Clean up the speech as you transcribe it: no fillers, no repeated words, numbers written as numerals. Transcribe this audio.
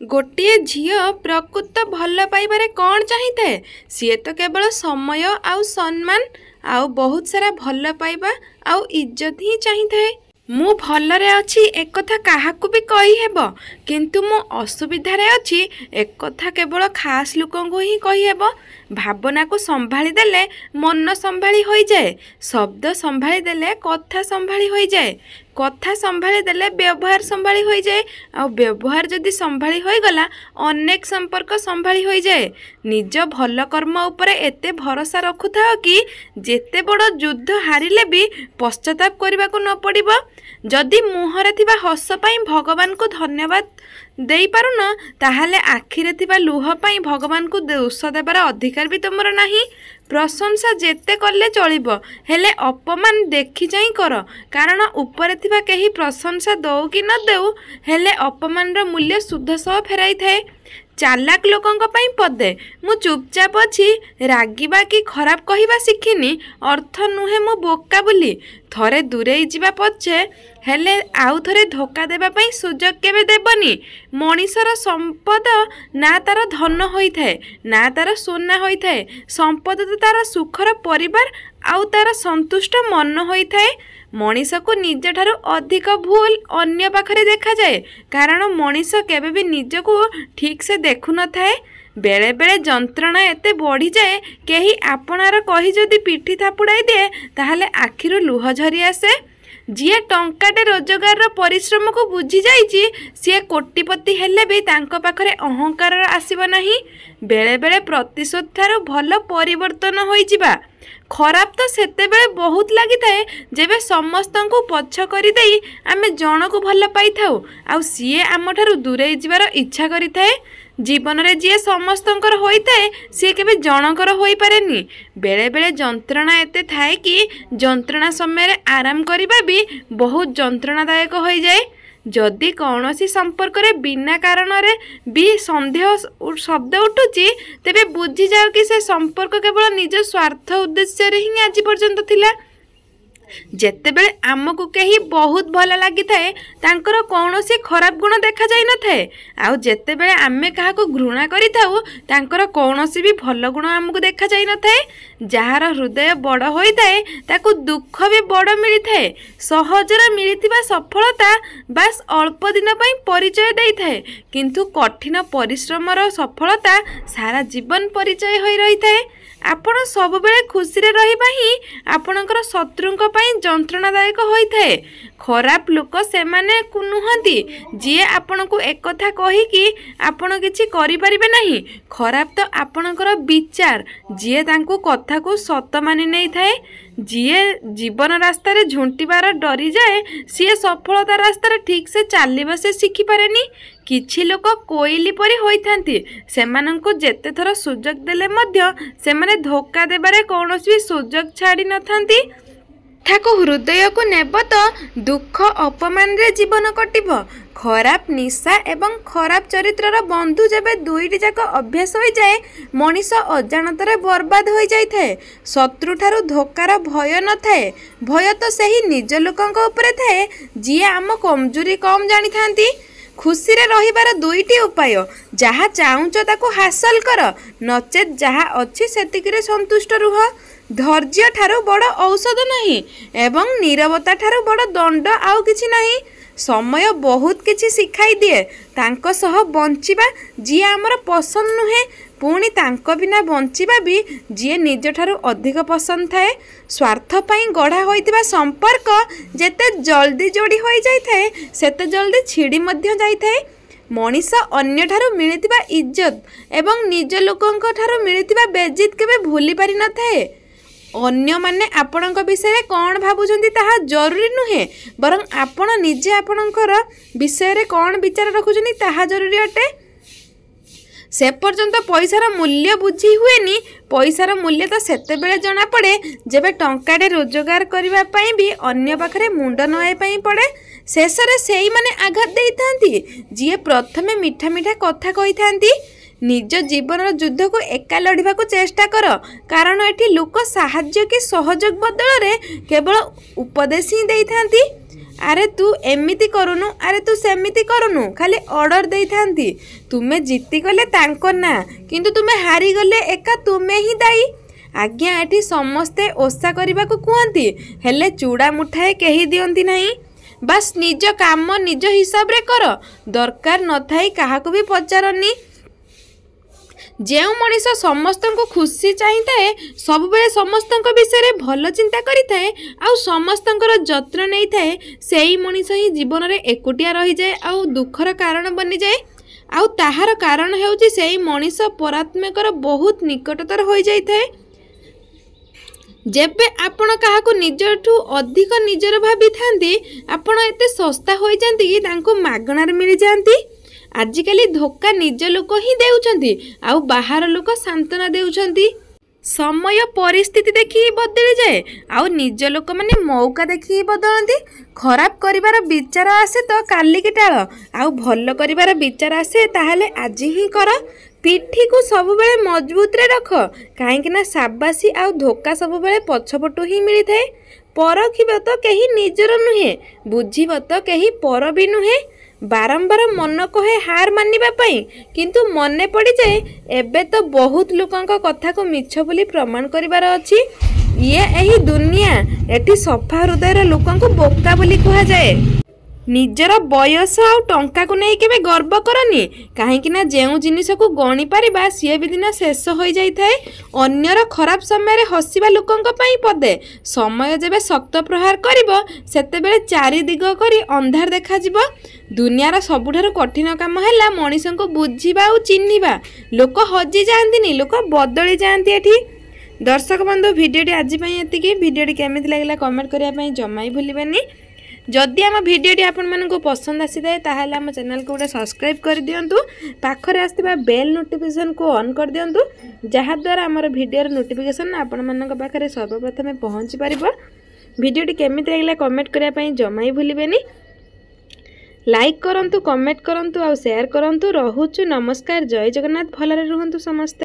गोटे झील प्रकृत भल पाइबारे कौन चाहिए सी तो केवल समय आउ सम्मान आउ बहुत सारा भल पाइबा आउ इज्जत ही चाहिए। मु भलरे अच्छी एक कथा काहाकू भी कही हेब किंतु मु असुविधार अच्छी एक कथा केवल खास लोकंकु ही कही हेब। भावना को संभाली देले मन संभाली हो जाए, शब्द संभाली देले कथा संभाली हो जाए, कथा संभाली देले व्यवहार संभाली हो जाए, आ व्यवहार जदि संभाली हो गला अनेक संपर्क संभाली हो जाए। निज भल कर्म उपरे एते भरोसा रखुथा कि जेते बड़ युद्ध हारिले भी पश्चाताप करने को न पड़िबो। जदि मुहरे थिबा हस पाई भगवान को धन्यवाद देई पारुन ताहाले आखिरे थिबा लुह पाई भगवान को दोष देबार अधिकार भी तुमर नाही। प्रशंसा जेते कले चलिबो हेले अपमान देखि जाई कर, कारण उपरे थिबा केही प्रशंसा दौ कि न देउ हेले अपमान रो मूल्य शुद्ध सह फेराई थाए। चालाक लोकंक पाई पदे मु चुपचाप अच्छी रागिबा कि खराब कहिबा शिखिनी अर्थ नुहे मु बोका बोली थरे दूरे जीवा पछे हेले आउ थरे धोखा देबा पाई सुजोग केबे देबनी। मनीषर संपद ना तार धन होइथाए ना तार सोना होइथाए, संपद तो तार सुखर परिवार आउ तार संतुष्ट मन होइथाए। मनीष को निज ठारू अधिक भूल अन्य पाखरे देखा जाए, कारण मनीष केबे भी निज को ठीक से देखु न थाए। बेले बेले जंत्रणा एते बढ़ी जाए केही आपणार कही जदि पिठी थापुड़ाई दिए ताहले आखिरु लुह झरी आसे। जिए टंकाटे रोजगार परिश्रम को बुझी जाइछि सी कोटिपति हेले भी तांको पाखरे अहंकार आसीबो नाही। बेले बेले प्रतिशोध थारू भल परिवर्तन होई जिबा। खराब तो सेते बेले बहुत लगी थाए जेबे समस्त को पछ करी देई आमे जन को भल पाई थाउ आ सीए आम ठारू दूरे जिबार इच्छा करी थाए। जीवन रे जी समस्तंकर होइताए सी केबे जनकर होई पारेनी। बेले बेले जंत्रणा एते थाए कि जंत्रणा समय आराम करिबा भी बहुत जंत्रणादायक होई जाए। जदि कौनसी संपर्क रे बिना कारण रे भी संदेह शब्द उठुची तेबे बुझी जाओ कि से संपर्क केवल निज स्वार्थ उद्देश्य रे ही आज पर्यंत थिला। जेतेबेले आमको कहीं बहुत भल लगी थाए तांकर कौनसी खराब गुण देखा जाई न थाए, आउ जेतेबेले आमे काहाको घृणा करि थाउ तांकर कौनसी भी भल गुण आमको देखा जाई न थाए। जहार हृदय बड़ होई थाए ताकू दुख भी बड़ मिली थाए। सहजरे मिलिथिबा सफलता बास अल्प दिन पई परिचय देई थाए, किंतु कठिन परिश्रमर सफलता सारा जीवन परिचय होई रही थाए। आपण सब बेले खुशी रे रहिबा ही आपणकर शत्रुंक पई जंत्रणादायक होई थाए। खराब लोक से माने नुहंती जी आपण को एक कथा कही कि आपण किछि करि परिबे नाही। खराब तो आपणकर विचार जी तांको कथा को सत मानि नै थाए। जी जीवन रास्ता रे झुंटीबार डरी जाए सी सफलता रास्ता रे ठीक से चलवा से शिखि पारेनी। किछि लोक कोइली परी होइथांती, सेमानंको जेते थर सुजोग देले मध्य सेमाने धोखा देबारे कौनसी भी सुजोग छाड़ी नथांती। ठाको हृदय को नेब तो दुख अपमान रे जीवन कटिब। खराब निशा एवं खराब चरित्रर बंधु जेबे दुईटी जाक अभ्यास हो जाए मनीष अजाणतरे बर्बाद हो जाए थाए। शत्रु ठारू धोकार भय न थाए, भय तो सही निज लोकंक उपरे थाए जी आम कमजोरी कम जानी थांती। खुशी रे रहिबार दुईटी उपाय, जहा चाहुच ताको हासिल कर नचेत जहा अच्छी सेतिक रे संतुष्ट रुह। धैर्य ठारू बड़ औषध नहीं एवं नीरवता ठारू बड़ दंड आउ किछि नहीं। समय बहुत किछि सिखाई दिए, तांको सह बंचिबा जी आमर पसंद नुहे पुणी तांको बिना बंचिबा भी जी निज ठारू अधिक पसंद थाए। स्वार्थ पई गढ़ा होइतिबा संपर्क जेते जल्दी जोड़ी होई जाय थाए सेते जल्दी छिड़ी मध्य जाय थाए। मनीष अन्य ठारू मिलितिबा इज्जत एवं निज लोकंक ठारू मिलितिबा बेजित केबे भूली पारि न थाए। अन्य माने आपणक विषय कौन भावुचंती ताहा जरूरी नुहे, बरं आपण निजे आपणकर विषय रे कौन विचार रखुचंती ताहा जरूरी अटे। से पर्यंत पैसार मूल्य बुझी हुएनी। पैसार मूल्य तो सेते बेले जना पड़े जेबे टंकाटे रोजगार करबा पई भी अन्य पाखरे मुंड नय पई पड़े। शेष रे सेही माने आघात देई थांती जी प्रथमे मीठा मीठा कथा कहि थांती। निज जीवन युद्ध को एका लड़िबा को चेष्टा कर, कारण एठी लोक साहाय्य कि सहयोग बदल रे केवल उपदेश ही देई थांती। ଆରେ ତୁ ଏମିତି କରୁନୁ, ଆରେ ତୁ ସେମିତି କରୁନୁ, ଖାଲି ଅର୍ଡ଼ର ଦେଇଥାନ୍ତି। ତୁମେ ଜିତିଗଲେ ତାଙ୍କ ନାଁ, କିନ୍ତୁ ତୁମେ ହାରିଗଲେ ଏକା ତୁମେ ହିଁ ଦାୟୀ। ଆଜ୍ଞା, ଏଠି ସମସ୍ତେ ଓଷା କରିବାକୁ କୁହନ୍ତି, ହେଲେ ଚୁଡ଼ା ମୁଠାଏ କେହି ଦିଅନ୍ତି ନାହିଁ। ବାସ୍ ନିଜ କାମ ନିଜ ହିସାବରେ କର, ଦରକାର ନଥାଇ କାହାକୁ ବି ପଚାରନି। ଯେଉଁ ମଣିଷ ସମସ୍ତଙ୍କୁ ଖୁସି ଚାହିଁଥାଏ, ସବୁବେଳେ ସମସ୍ତଙ୍କ ବିଷୟରେ ଭଲ ଚିନ୍ତା କରିଥାଏ ଆଉ ସମସ୍ତଙ୍କର ଯତ୍ନ ନେଇଥାଏ, ସେଇ ମଣିଷ ହିଁ ଜୀବନରେ ଏକୁଟିଆ ରହିଯାଏ ଆଉ ଦୁଃଖର କାରଣ ବନିଯାଏ। ଆଉ ତାହାର କାରଣ ହେଉଛି ସେଇ ମଣିଷ ପରାତ୍ମକର ବହୁତ ନିକଟତର ହୋଇଯାଇଥାଏ। ଯେବେ ଆପଣ କାହାକୁ ନିଜଠୁ ଅଧିକ ନିଜର ଭାବିଥାନ୍ତି, ଆପଣ ଏତେ ଶସ୍ତା ହୋଇଯାନ୍ତି କି ତାଙ୍କୁ ମାଗଣାରେ ମିଳିଯାଆନ୍ତି। ଆଜିକାଲି ଧୋକା ନିଜ ଲୋକ ହିଁ ଦେଉଛନ୍ତି ଆଉ ବାହାର ଲୋକ ସାନ୍ତ୍ୱନା ଦେଉଛନ୍ତି। ସମୟ ପରିସ୍ଥିତି ଦେଖିକି ବଦଳିଯାଏ ଆଉ ନିଜ ଲୋକମାନେ ମୌକା ଦେଖିକି ବଦଳନ୍ତି। ଖରାପ କରିବାର ବିଚାର ଆସେ ତ କାଲିକି ଟାଳ, ଆଉ ଭଲ କରିବାର ବିଚାର ଆସେ ତାହେଲେ ଆଜି ହିଁ କର। ପିଠିକୁ ସବୁବେଳେ ମଜବୁତରେ ରଖ, କାହିଁକି ନା ସାବାସୀ ଆଉ ଧୋକା ସବୁବେଳେ ପଛପଟୁ ହିଁ ମିଳିଥାଏ। ପରଖିବ ତ କେହି ନିଜର ନୁହେଁ, ବୁଝିବ ତ କେହି ପର ବି ନୁହେଁ। ବାରମ୍ବାର ମନ କହେ ହାର ମାନିବା ପାଇଁ, କିନ୍ତୁ ମନେ ପଡ଼ିଯାଏ ଏବେ ତ ବହୁତ ଲୋକଙ୍କ କଥାକୁ ମିଛ ବୋଲି ପ୍ରମାଣ କରିବାର ଅଛି। ଇଏ ଏହି ଦୁନିଆ, ଏଠି ସଫା ହୃଦୟର ଲୋକଙ୍କୁ ବୋକା ବୋଲି କୁହାଯାଏ। ନିଜର ବୟସ ଆଉ ଟଙ୍କାକୁ ନେଇ କେବେ ଗର୍ବ କରନି, କାହିଁକି ନା ଯେଉଁ ଜିନିଷକୁ ଗଣି ପାରିବା ସିଏ ବି ଦିନ ଶେଷ ହୋଇଯାଇଥାଏ। ଅନ୍ୟର ଖରାପ ସମୟରେ ହସିବା ଲୋକଙ୍କ ପାଇଁ ପଦେ, ସମୟ ଯେବେ ଶକ୍ତ ପ୍ରହାର କରିବ ସେତେବେଳେ ଚାରିଦିଗ କରି ଅନ୍ଧାର ଦେଖାଯିବ। ଦୁନିଆର ସବୁଠାରୁ କଠିନ କାମ ହେଲା ମଣିଷଙ୍କୁ ବୁଝିବା ଆଉ ଚିହ୍ନିବା। ଲୋକ ହଜିଯାଆନ୍ତିନି, ଲୋକ ବଦଳି ଯାଆନ୍ତି ଏଠି। ଦର୍ଶକ ବନ୍ଧୁ, ଭିଡ଼ିଓଟି ଆଜି ପାଇଁ ଏତିକି। ଭିଡ଼ିଓଟି କେମିତି ଲାଗିଲା କମେଣ୍ଟ କରିବା ପାଇଁ ଜମା ବି ଭୁଲିବେନି। ଯଦି ଆମ ଭିଡ଼ିଓଟି ଆପଣମାନଙ୍କୁ ପସନ୍ଦ ଆସିଥାଏ ତାହେଲେ ଆମ ଚ୍ୟାନେଲକୁ ଗୋଟେ ସବସ୍କ୍ରାଇବ୍ କରିଦିଅନ୍ତୁ। ପାଖରେ ଆସିଥିବା ବେଲ୍ ନୋଟିଫିକେସନ୍କୁ ଅନ୍ କରିଦିଅନ୍ତୁ, ଯାହାଦ୍ୱାରା ଆମର ଭିଡ଼ିଓର ନୋଟିଫିକେସନ୍ ଆପଣମାନଙ୍କ ପାଖରେ ସର୍ବପ୍ରଥମେ ପହଞ୍ଚି ପାରିବ। ଭିଡ଼ିଓଟି କେମିତି ଲାଗିଲା କମେଣ୍ଟ କରିବା ପାଇଁ ଜମା ବି ଭୁଲିବେନି। ଲାଇକ୍ କରନ୍ତୁ, କମେଣ୍ଟ କରନ୍ତୁ ଆଉ ସେୟାର କରନ୍ତୁ। ରହୁଛୁ, ନମସ୍କାର, ଜୟ ଜଗନ୍ନାଥ। ଭଲରେ ରୁହନ୍ତୁ ସମସ୍ତେ।